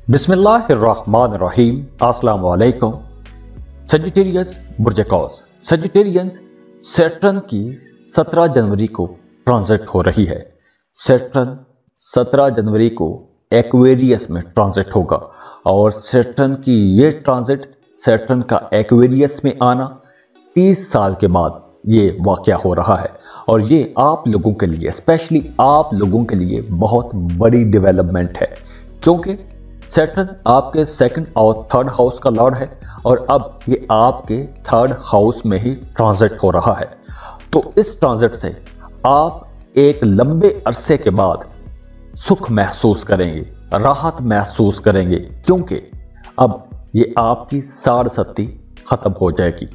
बिस्मिल्लाहिर्रहमानिर्रहीम। अस्सलाम वालेकुम। सजिटेरियस बुर्ज कौस सजिटेरियंस सैटर्न की 17 जनवरी को ट्रांजिट हो रही है। सैटर्न 17 जनवरी को एक्वेरियस में ट्रांजिट होगा और सैटर्न की ये ट्रांजिट, सैटर्न का एक्वेरियस में आना 30 साल के बाद ये वाक़या हो रहा है और ये आप लोगों के लिए, स्पेशली आप लोगों के लिए बहुत बड़ी डेवलपमेंट है, क्योंकि सैटर्न आपके सेकंड और थर्ड हाउस का लॉर्ड है और अब ये आपके थर्ड हाउस में ही ट्रांजिट हो रहा है। तो इस ट्रांजिट से आप एक लंबे अरसे के बाद सुख महसूस करेंगे, राहत महसूस करेंगे, क्योंकि अब ये आपकी साढ़सती खत्म हो जाएगी।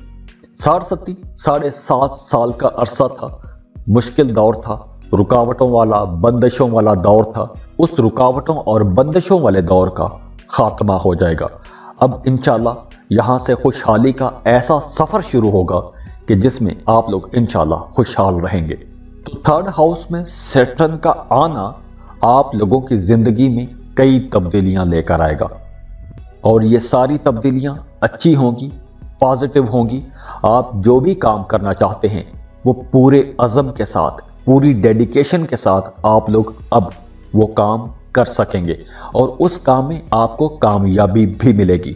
साढ़सती 7.5 साल का अरसा था, मुश्किल दौर था, रुकावटों वाला, बंदिशों वाला दौर था। उस रुकावटों और बंदिशों वाले दौर का खात्मा हो जाएगा। अब इंशाल्लाह यहां से खुशहाली का ऐसा सफर शुरू होगा कि जिसमें आप लोग इंशाल्लाह खुशहाल रहेंगे। तो थर्ड हाउस में सैटर्न का आना आप लोगों की जिंदगी में कई तब्दीलियां लेकर आएगा और ये सारी तब्दीलियां अच्छी होंगी, पॉजिटिव होंगी। आप जो भी काम करना चाहते हैं वो पूरे अज़म के साथ, पूरी डेडिकेशन के साथ आप लोग अब वो काम कर सकेंगे और उस काम में आपको कामयाबी भी मिलेगी।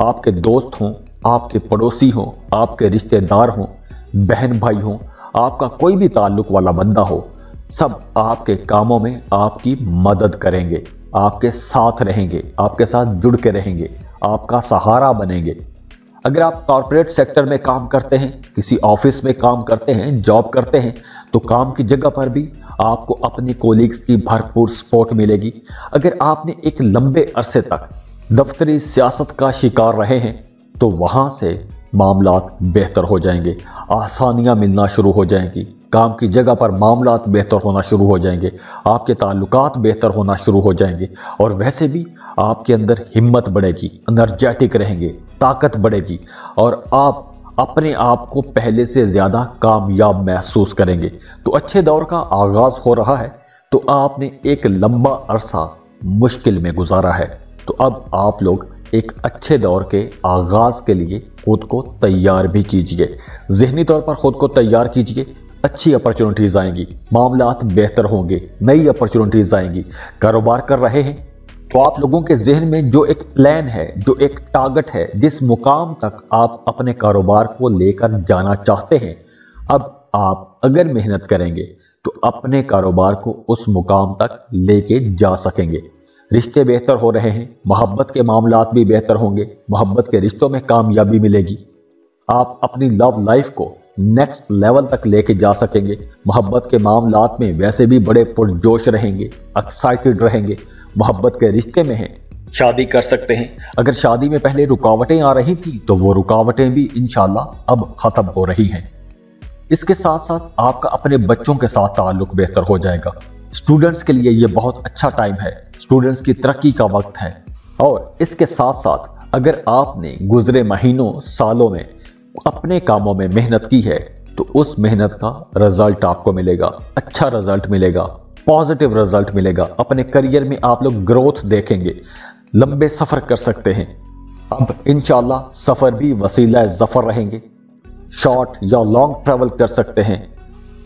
आपके दोस्त हों, आपके पड़ोसी हों, आपके रिश्तेदार हों, बहन भाई हों, आपका कोई भी ताल्लुक वाला बंदा हो, सब आपके कामों में आपकी मदद करेंगे, आपके साथ रहेंगे, आपके साथ जुड़ के रहेंगे, आपका सहारा बनेंगे। अगर आप कॉर्पोरेट सेक्टर में काम करते हैं, किसी ऑफिस में काम करते हैं, जॉब करते हैं, तो काम की जगह पर भी आपको अपने कोलीग्स की भरपूर सपोर्ट मिलेगी। अगर आपने एक लंबे अरसे तक दफ्तरी सियासत का शिकार रहे हैं तो वहां से मामलात बेहतर हो जाएंगे, आसानियां मिलना शुरू हो जाएंगी, काम की जगह पर मामलात बेहतर होना शुरू हो जाएंगे, आपके ताल्लुकात बेहतर होना शुरू हो जाएंगे और वैसे भी आपके अंदर हिम्मत बढ़ेगी, एनर्जेटिक रहेंगे, ताकत बढ़ेगी और आप अपने आप को पहले से ज्यादा कामयाब महसूस करेंगे। तो अच्छे दौर का आगाज हो रहा है। तो आपने एक लंबा अरसा मुश्किल में गुजारा है, तो अब आप लोग एक अच्छे दौर के आगाज के लिए खुद को तैयार भी कीजिए, ज़हनी तौर पर खुद को तैयार कीजिए। अच्छी अपॉर्चुनिटीज आएंगी, मामलात बेहतर होंगे, नई अपॉर्चुनिटीज आएंगी। कारोबार कर रहे हैं तो आप लोगों के जहन में जो एक प्लान है, जो एक टारगेट है, जिस मुकाम तक आप अपने कारोबार को लेकर जाना चाहते हैं, अब आप अगर मेहनत करेंगे तो अपने कारोबार को उस मुकाम तक लेके जा सकेंगे। रिश्ते बेहतर हो रहे हैं, मोहब्बत के मामलात भी बेहतर होंगे, मोहब्बत के रिश्तों में कामयाबी मिलेगी। आप अपनी लव लाइफ को नेक्स्ट लेवल तक लेके जा सकेंगे। मोहब्बत के मामलात में वैसे भी बड़े पुरजोश रहेंगे, एक्साइटेड रहेंगे। मोहब्बत के रिश्ते में हैं, शादी कर सकते हैं। अगर शादी में पहले रुकावटें आ रही थी तो वो रुकावटें भी इंशाल्लाह अब खत्म हो रही हैं। इसके साथ साथ आपका अपने बच्चों के साथ ताल्लुक बेहतर हो जाएगा। स्टूडेंट्स के लिए ये बहुत अच्छा टाइम है, स्टूडेंट्स की तरक्की का वक्त है। और इसके साथ साथ अगर आपने गुजरे महीनों, सालों में अपने कामों में मेहनत की है तो उस मेहनत का रिजल्ट आपको मिलेगा, अच्छा रिजल्ट मिलेगा, पॉजिटिव रिजल्ट मिलेगा। अपने करियर में आप लोग ग्रोथ देखेंगे, लंबे सफर कर सकते हैं। अब इंशाल्लाह सफर भी वसीला ज़फर रहेंगे, शॉर्ट या लॉन्ग ट्रैवल कर सकते हैं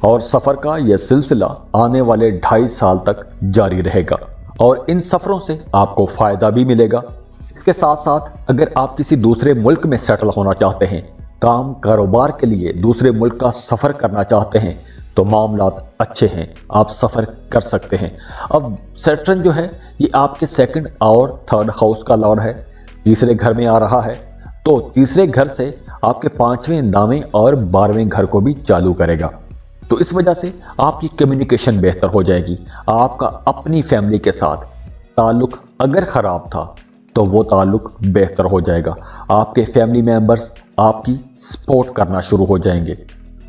और सफर का यह सिलसिला आने वाले 2.5 साल तक जारी रहेगा और इन सफरों से आपको फायदा भी मिलेगा। इसके साथ साथ अगर आप किसी दूसरे मुल्क में सेटल होना चाहते हैं, काम कारोबार के लिए दूसरे मुल्क का सफर करना चाहते हैं, तो मामलात अच्छे हैं, आप सफर कर सकते हैं। अब सैटर्न जो है ये आपके सेकंड और थर्ड हाउस का लॉर्ड है, तीसरे घर में आ रहा है, तो तीसरे घर से आपके 5वें, 9वें और 12वें घर को भी चालू करेगा। तो इस वजह से आपकी कम्युनिकेशन बेहतर हो जाएगी। आपका अपनी फैमिली के साथ ताल्लुक अगर खराब था तो वो ताल्लुक बेहतर हो जाएगा। आपके फैमिली मेंबर्स आपकी सपोर्ट करना शुरू हो जाएंगे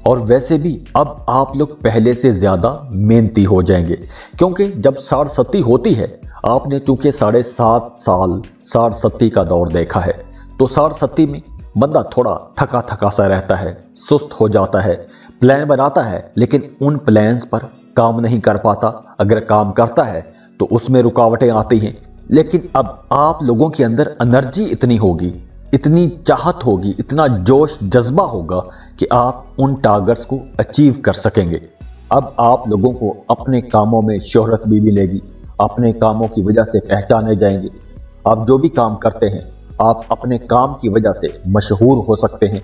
और वैसे भी अब आप लोग पहले से ज्यादा मेहनती हो जाएंगे, क्योंकि जब साढ़सती होती है, आपने चूंकि 7.5 साल साढ़सती का दौर देखा है, तो साढ़सती में बंदा थोड़ा थका थका सा रहता है, सुस्त हो जाता है, प्लान बनाता है लेकिन उन प्लान्स पर काम नहीं कर पाता। अगर काम करता है तो उसमें रुकावटें आती हैं, लेकिन अब आप लोगों के अंदर एनर्जी इतनी होगी, इतनी चाहत होगी, इतना जोश जज्बा होगा कि आप उन टारगेट्स को अचीव कर सकेंगे। अब आप लोगों को अपने कामों में शोहरत भी मिलेगी, अपने कामों की वजह से पहचाने जाएंगे। आप जो भी काम करते हैं आप अपने काम की वजह से मशहूर हो सकते हैं।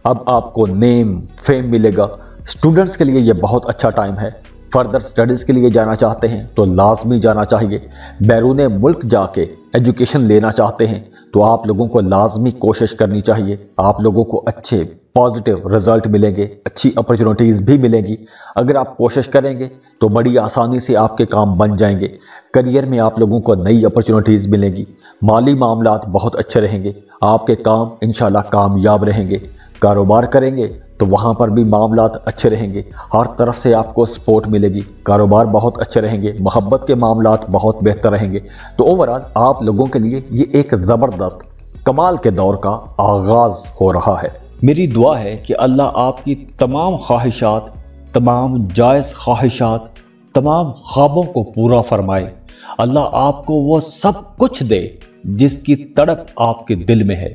अब आपको नेम फेम मिलेगा। स्टूडेंट्स के लिए यह बहुत अच्छा टाइम है। फर्दर स्टडीज के लिए जाना चाहते हैं तो लाजमी जाना चाहिए। बैरून मुल्क जाके एजुकेशन लेना चाहते हैं तो आप लोगों को लाजमी कोशिश करनी चाहिए। आप लोगों को अच्छे पॉजिटिव रिजल्ट मिलेंगे, अच्छी अपॉर्चुनिटीज भी मिलेंगी। अगर आप कोशिश करेंगे तो बड़ी आसानी से आपके काम बन जाएंगे। करियर में आप लोगों को नई अपॉर्चुनिटीज मिलेंगी। माली मामलात बहुत अच्छे रहेंगे। आपके काम इंशाल्लाह कामयाब रहेंगे। कारोबार करेंगे तो वहां पर भी मामलात अच्छे रहेंगे। हर तरफ से आपको सपोर्ट मिलेगी। कारोबार बहुत अच्छे रहेंगे। मोहब्बत के मामलात बहुत बेहतर रहेंगे। तो ओवरऑल आप लोगों के लिए ये एक जबरदस्त कमाल के दौर का आगाज हो रहा है। मेरी दुआ है कि अल्लाह आपकी तमाम ख्वाहिशात, तमाम जायज ख्वाहिशात, तमाम ख्वाबों को पूरा फरमाए। अल्लाह आपको वो सब कुछ दे जिसकी तड़प आपके दिल में है।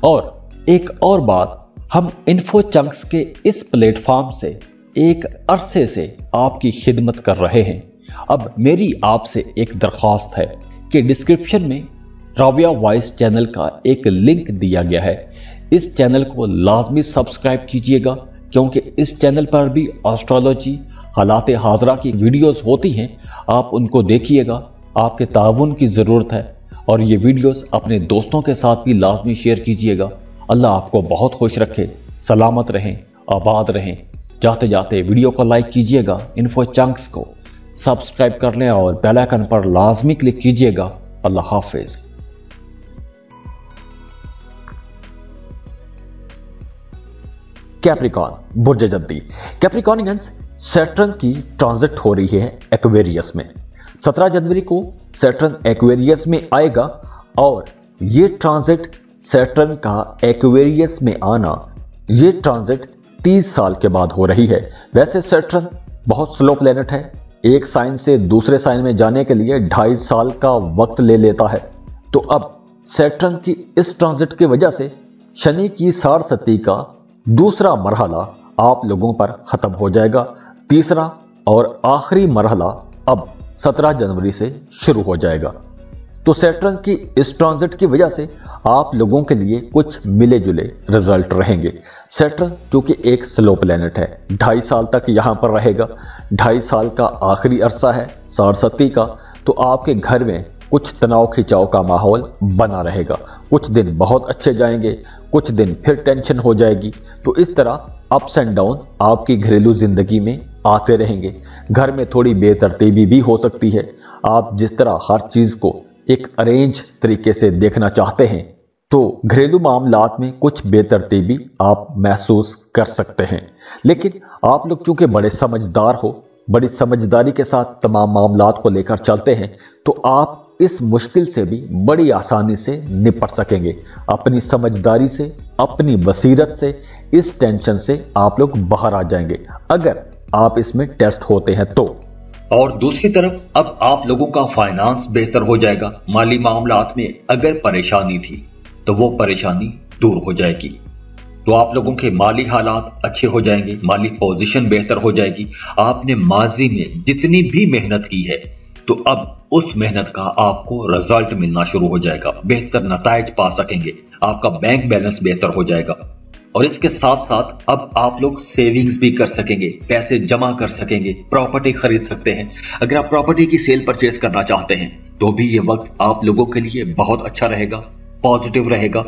और एक और बात, हम इन्फो चंक्स के इस प्लेटफॉर्म से एक अरसे से आपकी खिदमत कर रहे हैं। अब मेरी आपसे एक दरख्वास्त है कि डिस्क्रिप्शन में राबिया वॉइस चैनल का एक लिंक दिया गया है। इस चैनल को लाजमी सब्सक्राइब कीजिएगा, क्योंकि इस चैनल पर भी एस्ट्रोलॉजी, हालात हाजरा की वीडियोस होती हैं। आप उनको देखिएगा। आपके ताउन की ज़रूरत है और ये वीडियोस अपने दोस्तों के साथ भी लाजमी शेयर कीजिएगा। अल्लाह आपको बहुत खुश रखे, सलामत रहें, आबाद रहें। जाते जाते वीडियो को लाइक कीजिएगा, इन्फो चंक्स को सब्सक्राइब कर लें और बेल आइकन पर लाजमी क्लिक कीजिएगा। अल्लाह हाफिज। कैप्रिकॉर्न बुर्ज जद्दी। कैप्रिकॉर्नियंस, सैटर्न की ट्रांजिट हो रही है एक्वेरियस में। 17 जनवरी को सैटर्न एक्वेरियस में आएगा और ये ट्रांजिट, सैटर्न का एक्वेरियस में आना, ये ट्रांजिट 30 साल के बाद हो रही है। वैसे सैटर्न बहुत स्लो प्लेनेट है। एक साइन से दूसरे साइन में जाने के लिए 2.5 साल का वक्त ले लेता है। तो अब सैटर्न की इस ट्रांजिट की वजह से शनि की साढ़सती का दूसरा मरहला आप लोगों पर खत्म हो जाएगा। तीसरा और आखिरी मरहला अब 17 जनवरी से शुरू हो जाएगा। तो सैटर्न की इस ट्रांजिट की वजह से आप लोगों के लिए कुछ मिले जुले रिजल्ट रहेंगे। सैटर्न जो कि एक स्लो प्लेनेट है, 2.5 साल तक यहां पर रहेगा। 2.5 साल का आखिरी अरसा है साढ़सती का। तो आपके घर में कुछ तनाव खिंचाव का माहौल बना रहेगा। कुछ दिन बहुत अच्छे जाएंगे, कुछ दिन फिर टेंशन हो जाएगी। तो इस तरह अप्स एंड डाउन आपकी घरेलू जिंदगी में आते रहेंगे। घर में थोड़ी बेतरतीबी भी हो सकती है। आप जिस तरह हर चीज को एक अरेंज तरीके से देखना चाहते हैं तो घरेलू मामलात में कुछ बेतरतीबी आप महसूस कर सकते हैं। लेकिन आप लोग चूंकि बड़े समझदार हो, बड़ी समझदारी के साथ तमाम मामलात को लेकर चलते हैं, तो आप इस मुश्किल से भी बड़ी आसानी से निपट सकेंगे। अपनी समझदारी से, अपनी बसीरत से इस टेंशन से आप लोग बाहर आ जाएंगे अगर आप इसमें टेस्ट होते हैं तो। और दूसरी तरफ अब आप लोगों का फाइनेंस बेहतर हो जाएगा। माली मामलात में अगर परेशानी थी तो वो परेशानी दूर हो जाएगी। तो आप लोगों के माली हालात अच्छे हो जाएंगे, माली पोजीशन बेहतर हो जाएगी। आपने माजी में जितनी भी मेहनत की है तो अब उस मेहनत का आपको रिजल्ट मिलना शुरू हो जाएगा। बेहतर नताइज पा सकेंगे। आपका बैंक बैलेंस बेहतर हो जाएगा। और इसके साथ साथ अब आप लोग सेविंग्स भी कर सकेंगे, पैसे जमा कर सकेंगे, प्रॉपर्टी खरीद सकते हैं। अगर आप प्रॉपर्टी की सेल परचेज करना चाहते हैं तो भी ये वक्त आप लोगों के लिए बहुत अच्छा रहेगा, पॉजिटिव रहेगा।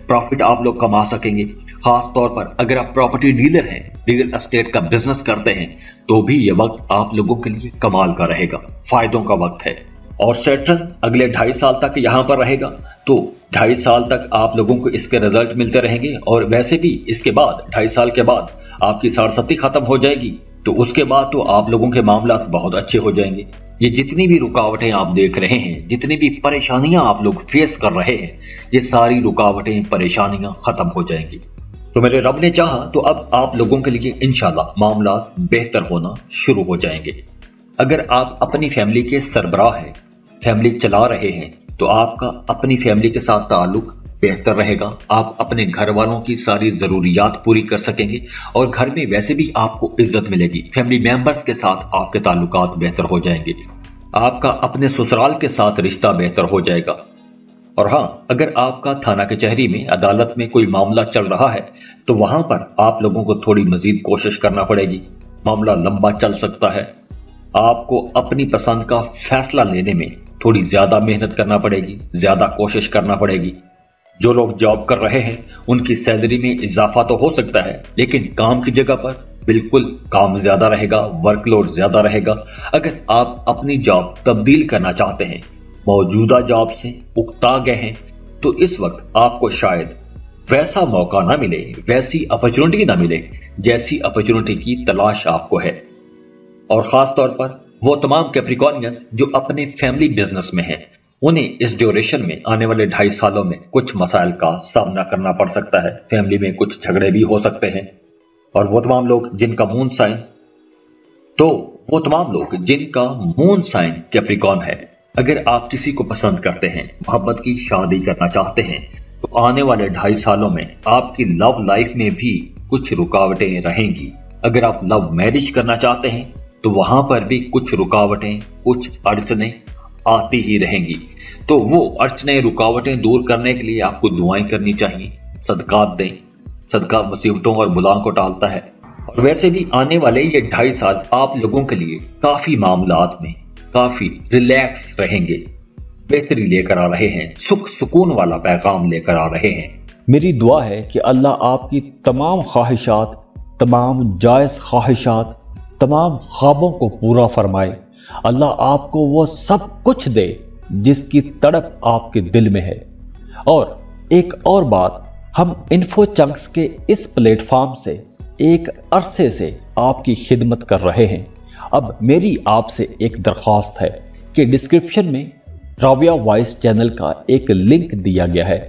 प्रॉफिट आप लोग कमा सकेंगे। खास तौर पर अगर आप प्रॉपर्टी डीलर हैं, रियल एस्टेट का बिजनेस करते हैं, तो भी ये वक्त आप लोगों के लिए कमाल का रहेगा, फायदों का वक्त है। और सैटर्न अगले 2.5 साल तक यहां पर रहेगा। तो 2.5 साल तक आप लोगों को इसके रिजल्ट मिलते रहेंगे। और वैसे भी इसके बाद 2.5 साल के बाद आपकी साढ़सती खत्म हो जाएगी। तो उसके बाद तो आप लोगों के मामला बहुत अच्छे हो जाएंगे। ये जितनी भी रुकावटें आप देख रहे हैं, जितनी भी परेशानियां आप लोग फेस कर रहे हैं, ये सारी रुकावटें, परेशानियां खत्म हो जाएंगी। तो मेरे रब ने चाहा तो अब आप लोगों के लिए इंशाल्लाह मामलात बेहतर होना शुरू हो जाएंगे। अगर आप अपनी फैमिली के सरबराह हैं, फैमिली चला रहे हैं, तो आपका अपनी फैमिली के साथ ताल्लुक बेहतर रहेगा। आप अपने घर वालों की सारी जरूरियात पूरी कर सकेंगे और घर में वैसे भी आपको इज्जत मिलेगी। फैमिली मेंबर्स के साथ आपके ताल्लुकात बेहतर हो जाएंगे। आपका अपने ससुराल के साथ रिश्ता बेहतर हो जाएगा। और हाँ, अगर आपका थाना कचहरी में, अदालत में कोई मामला चल रहा है तो वहां पर आप लोगों को थोड़ी मजीद कोशिश करना पड़ेगी। मामला लंबा चल सकता है। आपको अपनी पसंद का फैसला लेने में थोड़ी ज्यादा मेहनत करना पड़ेगी, ज्यादा कोशिश करना पड़ेगी। जो लोग जॉब कर रहे हैं उनकी सैलरी में इजाफा तो हो सकता है, लेकिन काम की जगह पर बिल्कुल काम ज्यादा रहेगा, वर्कलोड ज्यादा रहेगा। अगर आप अपनी जॉब तब्दील करना चाहते हैं, मौजूदा जॉब से उकता गए हैं, तो इस वक्त आपको शायद वैसा मौका ना मिले, वैसी अपॉर्चुनिटी ना मिले जैसी अपॉर्चुनिटी की तलाश आपको है। और खास तौर पर वो तमाम कैप्रिकॉर्नियंस जो अपने फैमिली बिजनेस में हैं, उन्हें इस ड्यूरेशन में, आने वाले 2.5 सालों में कुछ मसाइल का सामना करना पड़ सकता है। फैमिली में कुछ झगड़े भी हो सकते हैं। और वो तमाम लोग जिनका मून साइन कैप्रिकॉर्न है, अगर आप किसी को पसंद करते हैं, मोहब्बत की शादी करना चाहते हैं, तो आने वाले 2.5 सालों में आपकी लव लाइफ में भी कुछ रुकावटें रहेंगी। अगर आप लव मैरिज करना चाहते हैं तो वहां पर भी कुछ रुकावटें, कुछ अड़चनें आती ही रहेंगी। तो वो अड़चनें, रुकावटें दूर करने के लिए आपको दुआएं करनी चाहिए, सदकात दें। सदका मुसीबतों और बुलाओं को टालता है। और वैसे भी आने वाले ये 2.5 साल आप लोगों के लिए काफी मामलात में काफी रिलैक्स रहेंगे, बेहतरी लेकर आ रहे हैं, सुख सुकून वाला पैगाम लेकर आ रहे हैं। मेरी दुआ है कि अल्लाह आपकी तमाम ख्वाहिशात, तमाम जायज ख्वाहिशात, तमाम ख्वाबों को पूरा फरमाए। अल्लाह आपको वो सब कुछ दे जिसकी तड़प आपके दिल में है। और एक और बात, हम इन्फो चंक्स के इस प्लेटफॉर्म से एक अरसे से आपकी खिदमत कर रहे हैं। अब मेरी आपसे एक दरख्वास्त है कि डिस्क्रिप्शन में राबिया वॉइस चैनल का एक लिंक दिया गया है।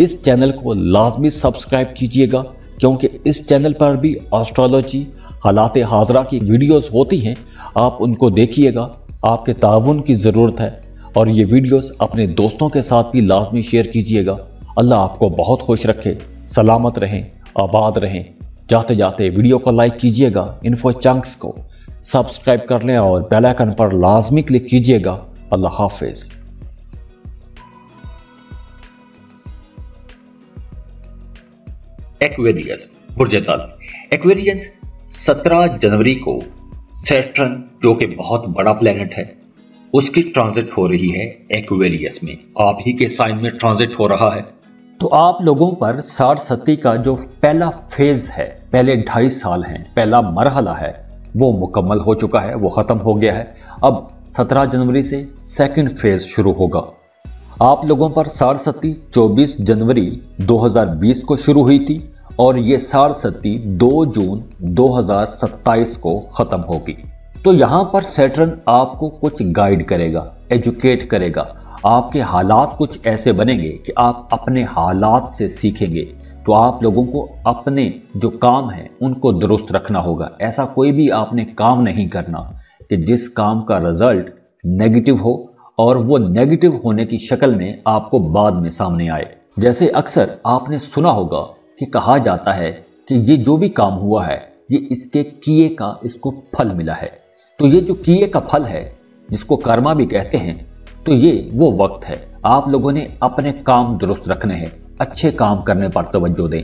इस चैनल को लाजमी सब्सक्राइब कीजिएगा, क्योंकि इस चैनल पर भी एस्ट्रोलॉजी, हालात हाजरा की वीडियोस होती हैं। आप उनको देखिएगा, आपके ताउन की ज़रूरत है। और ये वीडियोस अपने दोस्तों के साथ भी लाजमी शेयर कीजिएगा। अल्लाह आपको बहुत खुश रखे, सलामत रहें, आबाद रहें। जाते जाते वीडियो को लाइक कीजिएगा, इन्फो चंक्स को सब्सक्राइब कर लें और बेल आइकन पर लाजमी क्लिक कीजिएगा। अल्लाह हाफिज। एक्वेरियस, बुर्ज तल। एक्वेरियस 17 जनवरी को सैटर्न, जो कि बहुत बड़ा प्लेनेट है, उसकी ट्रांजिट हो रही है एक्वेरियस में। आप ही के साइन में ट्रांजिट हो रहा है। तो आप लोगों पर साढ़सती का जो पहला फेज है, पहले 2.5 साल हैं, पहला मरहला है, वो मुकम्मल हो चुका है, वो खत्म हो गया है। अब 17 जनवरी से सेकंड फेज शुरू होगा। आप लोगों पर साढ़सती 24 जनवरी 2020 को शुरू हुई थी और ये साढ़सती 2 जून 2027 को खत्म होगी। तो यहां पर सैटर्न आपको कुछ गाइड करेगा, एजुकेट करेगा। आपके हालात कुछ ऐसे बनेंगे कि आप अपने हालात से सीखेंगे। तो आप लोगों को अपने जो काम है उनको दुरुस्त रखना होगा। ऐसा कोई भी आपने काम नहीं करना कि जिस काम का रिजल्ट नेगेटिव हो और वो नेगेटिव होने की शक्ल में आपको बाद में सामने आए। जैसे अक्सर आपने सुना होगा कि कहा जाता है कि ये जो भी काम हुआ है, ये इसके किए का इसको फल मिला है। तो ये जो किए का फल है, जिसको कर्मा भी कहते हैं, तो ये वो वक्त है। आप लोगों ने अपने काम दुरुस्त रखने हैं, अच्छे काम करने पर तवज्जो दें।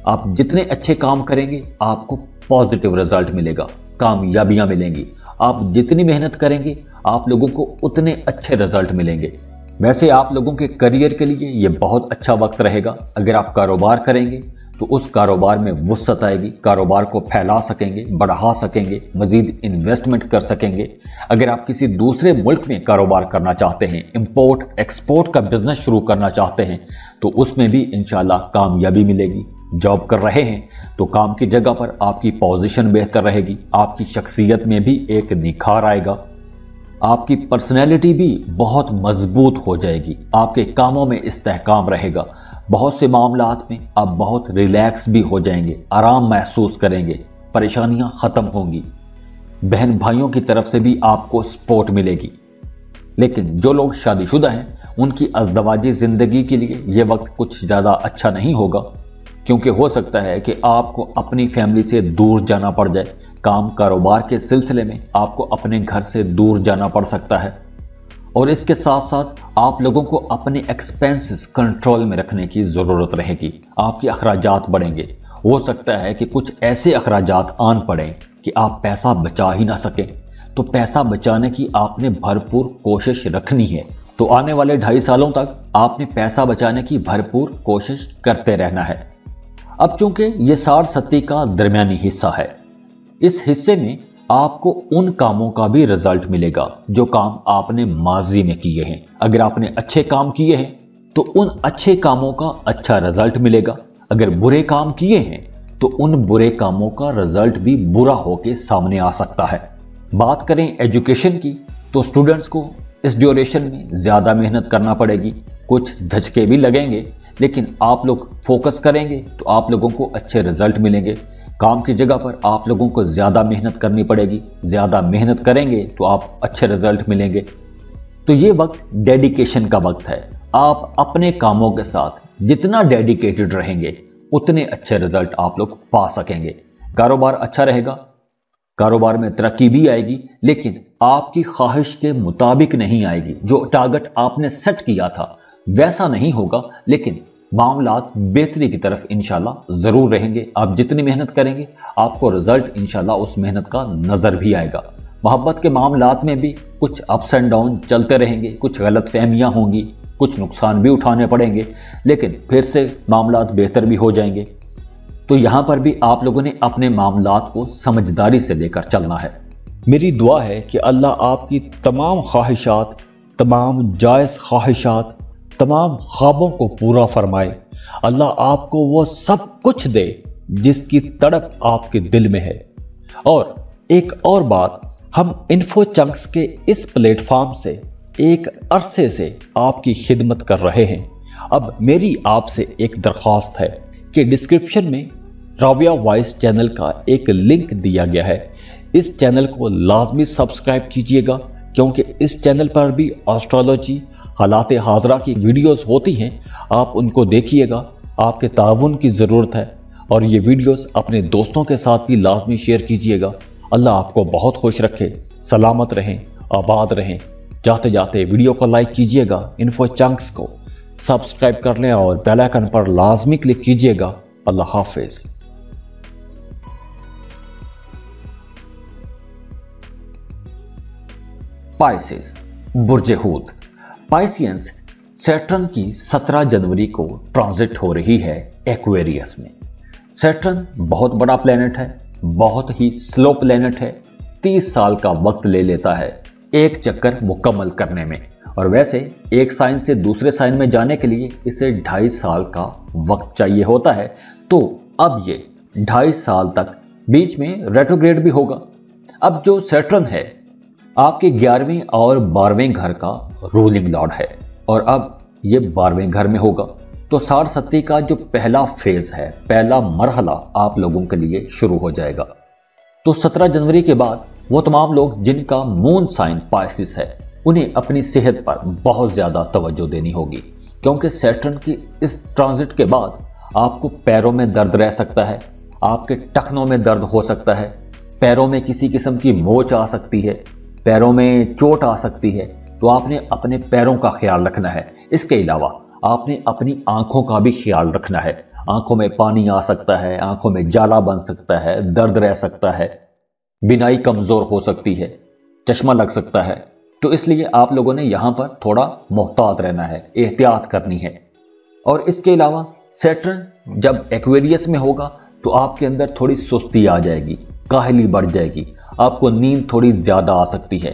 आप जितने अच्छे काम करेंगे आपको पॉजिटिव रिजल्ट मिलेगा, कामयाबियां मिलेंगी। आप जितनी मेहनत करेंगे आप लोगों को उतने अच्छे रिजल्ट मिलेंगे। वैसे आप लोगों के करियर के लिए ये बहुत अच्छा वक्त रहेगा। अगर आप कारोबार करेंगे तो उस कारोबार में वुसअत आएगी, कारोबार को फैला सकेंगे, बढ़ा सकेंगे, मजीद इन्वेस्टमेंट कर सकेंगे। अगर आप किसी दूसरे मुल्क में कारोबार करना चाहते हैं, इंपोर्ट एक्सपोर्ट का बिजनेस शुरू करना चाहते हैं, तो उसमें भी इंशाल्लाह कामयाबी मिलेगी। जॉब कर रहे हैं तो काम की जगह पर आपकी पोजीशन बेहतर रहेगी, आपकी शख्सियत में भी एक निखार आएगा, आपकी पर्सनैलिटी भी बहुत मजबूत हो जाएगी, आपके कामों में इस्तेहकाम रहेगा। बहुत से मामलात में आप बहुत रिलैक्स भी हो जाएंगे, आराम महसूस करेंगे, परेशानियां खत्म होंगी। बहन भाइयों की तरफ से भी आपको सपोर्ट मिलेगी। लेकिन जो लोग शादीशुदा हैं उनकी अज़दवाजी ज़िंदगी के लिए ये वक्त कुछ ज़्यादा अच्छा नहीं होगा, क्योंकि हो सकता है कि आपको अपनी फैमिली से दूर जाना पड़ जाए। काम कारोबार के सिलसिले में आपको अपने घर से दूर जाना पड़ सकता है। और इसके साथ साथ आप लोगों को अपने एक्सपेंसेस कंट्रोल में रखने की ज़रूरत रहेगी। आपके अखराजात बढ़ेंगे। हो सकता है कि कुछ ऐसे अखराजात आन पड़ें कि आप पैसा बचा ही ना सकें। तो पैसा बचाने की आपने भरपूर कोशिश रखनी है। तो आने वाले 2.5 सालों तक आपने पैसा बचाने की भरपूर कोशिश करते रहना है। अब चूंकि ये 60-70 का दरमियानी हिस्सा है, इस हिस्से में आपको उन कामों का भी रिजल्ट मिलेगा जो काम आपने माजी में किए हैं। अगर आपने अच्छे काम किए हैं तो उन अच्छे कामों का अच्छा रिजल्ट मिलेगा। अगर बुरे काम किए हैं तो उन बुरे कामों का रिजल्ट भी बुरा होकर सामने आ सकता है। बात करें एजुकेशन की, तो स्टूडेंट्स को इस ड्यूरेशन में ज्यादा मेहनत करना पड़ेगी। कुछ धचके भी लगेंगे, लेकिन आप लोग फोकस करेंगे तो आप लोगों को अच्छे रिजल्ट मिलेंगे। काम की जगह पर आप लोगों को ज्यादा मेहनत करनी पड़ेगी। ज्यादा मेहनत करेंगे तो आप अच्छे रिजल्ट मिलेंगे। तो ये वक्त डेडिकेशन का वक्त है। आप अपने कामों के साथ जितना डेडिकेटेड रहेंगे उतने अच्छे रिजल्ट आप लोग पा सकेंगे। कारोबार अच्छा रहेगा, कारोबार में तरक्की भी आएगी, लेकिन आपकी ख्वाहिश के मुताबिक नहीं आएगी। जो टारगेट आपने सेट किया था वैसा नहीं होगा, लेकिन मामलात बेहतरी की तरफ इंशाल्लाह जरूर रहेंगे। आप जितनी मेहनत करेंगे आपको रिजल्ट इंशाल्लाह उस मेहनत का नजर भी आएगा। मोहब्बत के मामलात में भी कुछ अप्स एंड डाउन चलते रहेंगे, कुछ गलत फहमियां होंगी, कुछ नुकसान भी उठाने पड़ेंगे, लेकिन फिर से मामलात बेहतर भी हो जाएंगे। तो यहां पर भी आप लोगों ने अपने मामलात को समझदारी से लेकर चलना है। मेरी दुआ है कि अल्लाह आपकी तमाम ख्वाहिशात, तमाम जायज़ ख्वाहिशात, तमाम ख्वाबों को पूरा फरमाए। अल्लाह आपको वो सब कुछ दे जिसकी तड़प आपके दिल में है। और एक और बात, हम इन्फो चंक्स के इस प्लेटफॉर्म से एक अरसे से आपकी खिदमत कर रहे हैं। अब मेरी आपसे एक दरख्वास्त है कि डिस्क्रिप्शन में राबिया वॉइस चैनल का एक लिंक दिया गया है। इस चैनल को लाजमी सब्सक्राइब कीजिएगा, क्योंकि इस चैनल पर भी एस्ट्रोलॉजी, हालात हाजरा की वीडियोस होती हैं। आप उनको देखिएगा। आपके ताउन की ज़रूरत है और ये वीडियोस अपने दोस्तों के साथ भी लाजमी शेयर कीजिएगा। अल्लाह आपको बहुत खुश रखे, सलामत रहें, आबाद रहें। जाते जाते वीडियो को लाइक कीजिएगा, इन्फो चंक्स को सब्सक्राइब कर लें और बेल आइकन पर लाजमी क्लिक कीजिएगा। अल्लाह हाफिज। पाइसेस, बुर्ज हूत। पाइसियंस, सैटर्न की 17 जनवरी को ट्रांजिट हो रही है एक्वेरियस में। सैटर्न बहुत बड़ा प्लेनेट है, बहुत ही स्लो प्लेनेट है। 30 साल का वक्त ले लेता है एक चक्कर मुकम्मल करने में, और वैसे एक साइन से दूसरे साइन में जाने के लिए इसे 2.5 साल का वक्त चाहिए होता है। तो अब ये 2.5 साल तक बीच में रेट्रोग्रेड भी होगा। अब जो सैटर्न है आपके 11वें और 12वें घर का रूलिंग लॉर्ड है, और अब ये 12वें घर में होगा। तो 60-70 का जो पहला फेज है, पहला मरहला आप लोगों के लिए शुरू हो जाएगा। तो 17 जनवरी के बाद वो तमाम लोग जिनका मून साइन पाइसिस है, उन्हें अपनी सेहत पर बहुत ज्यादा तवज्जो देनी होगी, क्योंकि सैटर्न की इस ट्रांजिट के बाद आपको पैरों में दर्द रह सकता है, आपके टखनों में दर्द हो सकता है, पैरों में किसी किस्म की मोच आ सकती है, पैरों में चोट आ सकती है। तो आपने अपने पैरों का ख्याल रखना है। इसके अलावा आपने अपनी आंखों का भी ख्याल रखना है। आंखों में पानी आ सकता है, आंखों में जाला बन सकता है, दर्द रह सकता है, बिनाई कमजोर हो सकती है, चश्मा लग सकता है। तो इसलिए आप लोगों ने यहां पर थोड़ा मोहतात रहना है, एहतियात करनी है। और इसके अलावा सैटर्न जब एक्वेरियस में होगा तो आपके अंदर थोड़ी सुस्ती आ जाएगी, काहली बढ़ जाएगी, आपको नींद थोड़ी ज्यादा आ सकती है।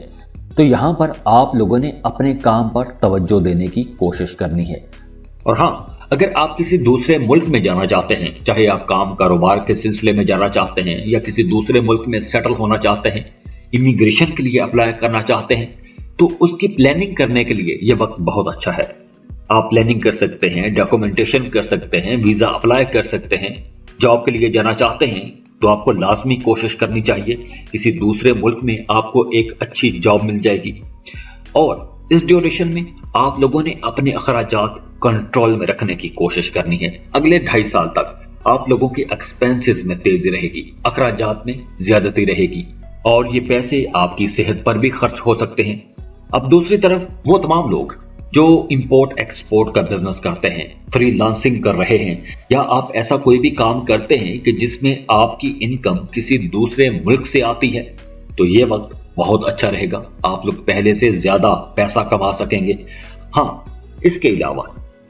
तो यहां पर आप लोगों ने अपने काम पर तवज्जो देने की कोशिश करनी है। और हाँ, अगर आप किसी दूसरे मुल्क में जाना चाहते हैं, चाहे आप काम कारोबार के सिलसिले में जाना चाहते हैं या किसी दूसरे मुल्क में सेटल होना चाहते हैं, इमिग्रेशन के लिए अप्लाई करना चाहते हैं, तो उसकी प्लानिंग करने के लिए यह वक्त बहुत अच्छा है। आप प्लानिंग कर सकते हैं, डॉक्यूमेंटेशन कर सकते हैं, वीजा अप्लाई कर सकते हैं। जॉब के लिए जाना चाहते हैं तो आपको लाजमी कोशिश करनी चाहिए किसी दूसरे मुल्क में आपको एक अच्छी जॉब मिल जाएगी। और इस ड्यूरेशन में आप लोगों ने अपने अखराजात कंट्रोल में रखने की कोशिश करनी है। अगले 2.5 साल तक आप लोगों के एक्सपेंसेस में तेजी रहेगी, अखराजात में ज्यादती रहेगी और ये पैसे आपकी सेहत पर भी खर्च हो सकते हैं। अब दूसरी तरफ वो तमाम लोग जो इंपोर्ट एक्सपोर्ट का बिजनेस करते हैं, फ्रीलांसिंग कर रहे हैं, या आप ऐसा कोई भी काम करते हैं कि जिसमें आपकी इनकम किसी दूसरे मुल्क से आती है, तो ये वक्त बहुत अच्छा रहेगा। आप लोग पहले से ज्यादा पैसा कमा सकेंगे। हाँ, इसके अलावा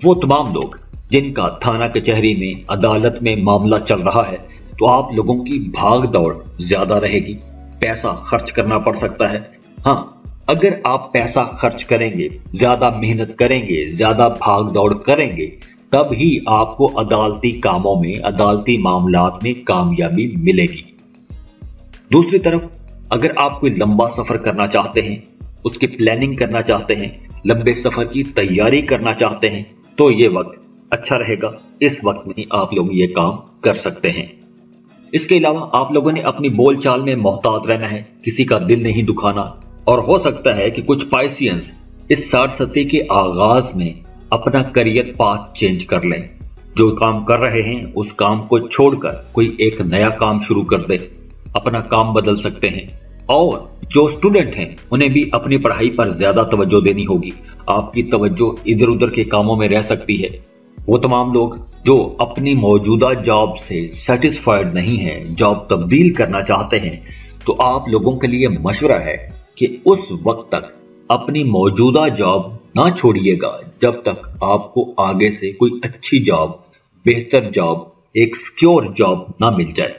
वो तमाम लोग जिनका थाना कचहरी में, अदालत में मामला चल रहा है, तो आप लोगों की भाग दौड़ ज्यादा रहेगी, पैसा खर्च करना पड़ सकता है। हाँ, अगर आप पैसा खर्च करेंगे, ज्यादा मेहनत करेंगे, ज्यादा भाग दौड़ करेंगे, तब ही आपको अदालती कामों में, अदालती मामलात में कामयाबी मिलेगी। दूसरी तरफ अगर आप कोई लंबा सफर करना चाहते हैं, उसकी प्लानिंग करना चाहते हैं, लंबे सफर की तैयारी करना चाहते हैं, तो ये वक्त अच्छा रहेगा। इस वक्त में आप लोग ये काम कर सकते हैं। इसके अलावा आप लोगों ने अपनी बोलचाल में मोहतात रहना है, किसी का दिल नहीं दुखाना। और हो सकता है कि कुछ पाइसियंस इस 60 के आगाज में अपना करियर पाथ चेंज कर लें। जो काम कर रहे हैं उस काम को छोड़कर कोई एक नया काम शुरू कर दे, अपना काम बदल सकते हैं। और जो स्टूडेंट हैं उन्हें भी अपनी पढ़ाई पर ज्यादा तवज्जो देनी होगी। आपकी तवज्जो इधर उधर के कामों में रह सकती है। वो तमाम लोग जो अपनी मौजूदा जॉब से सेटिस्फाइड नहीं है, जॉब तब्दील करना चाहते हैं, तो आप लोगों के लिए मशवरा है कि उस वक्त तक अपनी मौजूदा जॉब ना छोड़िएगा जब तक आपको आगे से कोई अच्छी जॉब, बेहतर जॉब, एक सिक्योर जॉब ना मिल जाए।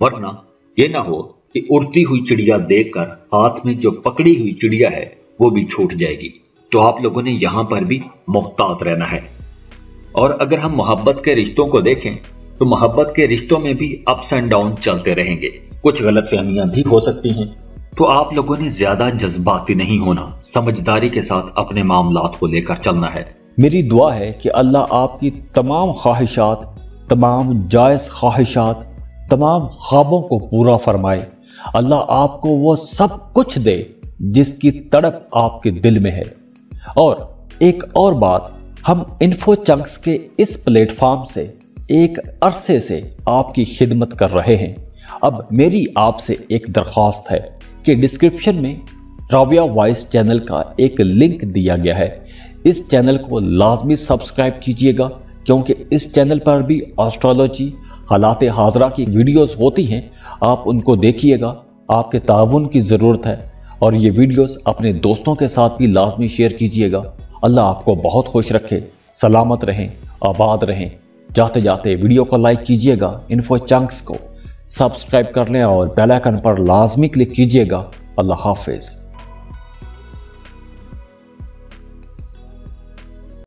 वरना ये ना हो कि उड़ती हुई चिड़िया देखकर हाथ में जो पकड़ी हुई चिड़िया है वो भी छूट जाएगी। तो आप लोगों ने यहां पर भी मोहतात रहना है। और अगर हम मोहब्बत के रिश्तों को देखें तो मोहब्बत के रिश्तों में भी अप्स एंड डाउन चलते रहेंगे, कुछ गलतफहमियां भी हो सकती हैं। तो आप लोगों ने ज्यादा जज्बाती नहीं होना, समझदारी के साथ अपने मामलात को लेकर चलना है। मेरी दुआ है कि अल्लाह आपकी तमाम ख्वाहिशात, तमाम जायज ख्वाहिशात, तमाम ख्वाबों को पूरा फरमाए। अल्लाह आपको वो सब कुछ दे जिसकी तड़प आपके दिल में है। और एक और बात, हम इन्फो चंक्स के इस प्लेटफॉर्म से एक अरसे से आपकी खिदमत कर रहे हैं। अब मेरी आपसे एक दरख्वास्त है कि डिस्क्रिप्शन में राबिया वॉइस चैनल का एक लिंक दिया गया है। इस चैनल को लाजमी सब्सक्राइब कीजिएगा, क्योंकि इस चैनल पर भी एस्ट्रोलॉजी, हालात हाजरा की वीडियोस होती हैं। आप उनको देखिएगा, आपके ताउन की ज़रूरत है। और ये वीडियोस अपने दोस्तों के साथ भी लाजमी शेयर कीजिएगा। अल्लाह आपको बहुत खुश रखे, सलामत रहें, आबाद रहें। जाते जाते वीडियो को लाइक कीजिएगा, इन्फो चंक्स को सब्सक्राइब कर लें और बेल आइकन पर लाजमी क्लिक कीजिएगा। अल्लाह हाफिज।